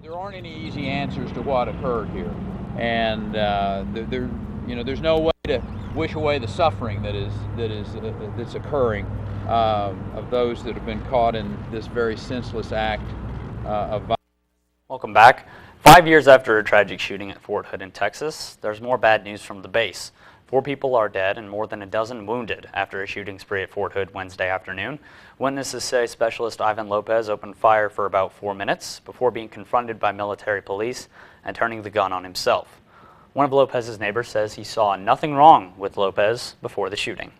There aren't any easy answers to what occurred here, and there's no way to wish away the suffering that's occurring of those that have been caught in this very senseless act of violence. Welcome back. 5 years after a tragic shooting at Fort Hood in Texas, there's more bad news from the base. 4 people are dead and more than a dozen wounded after a shooting spree at Fort Hood Wednesday afternoon. Witnesses say Specialist Ivan Lopez opened fire for about 4 minutes before being confronted by military police and turning the gun on himself. One of Lopez's neighbors says he saw nothing wrong with Lopez before the shooting.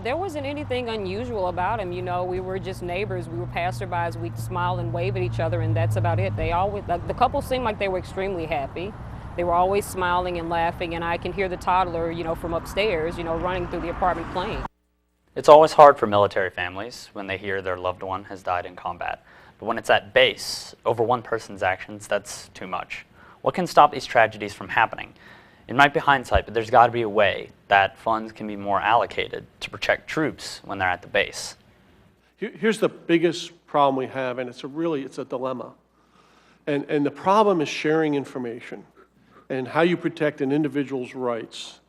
There wasn't anything unusual about him. You know, we were just neighbors. We were passerbys. We'd smile and wave at each other, and that's about it. The couple seemed like they were extremely happy. They were always smiling and laughing, and I can hear the toddler, from upstairs, running through the apartment playing. It's always hard for military families when they hear their loved one has died in combat. But when it's at base, over one person's actions, that's too much. What can stop these tragedies from happening? It might be hindsight, but there's got to be a way that funds can be more allocated to protect troops when they're at the base. Here's the biggest problem we have, and it's a dilemma. And the problem is sharing information and how you protect an individual's rights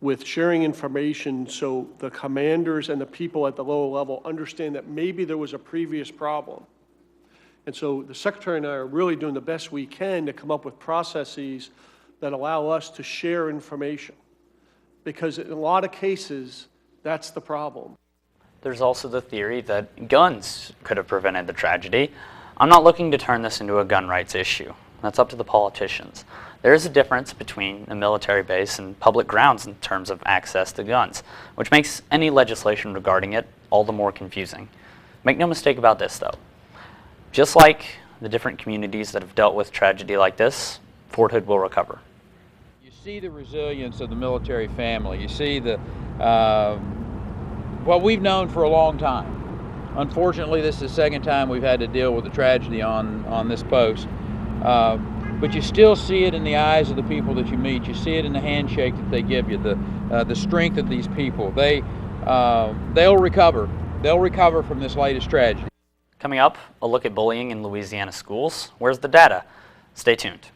with sharing information so the commanders and the people at the lower level understand that maybe there was a previous problem. And so the Secretary and I are really doing the best we can to come up with processes that allow us to share information. Because in a lot of cases, that's the problem. There's also the theory that guns could have prevented the tragedy. I'm not looking to turn this into a gun rights issue. That's up to the politicians. There is a difference between a military base and public grounds in terms of access to guns, which makes any legislation regarding it all the more confusing. Make no mistake about this, though. Just like the different communities that have dealt with tragedy like this, Fort Hood will recover. You see the resilience of the military family. You see what we've known for a long time. Unfortunately, this is the second time we've had to deal with a tragedy on this post. But you still see it in the eyes of the people that you meet. You see it in the handshake that they give you, the strength of these people. They'll recover. They'll recover from this latest tragedy. Coming up, a look at bullying in Louisiana schools. Where's the data? Stay tuned.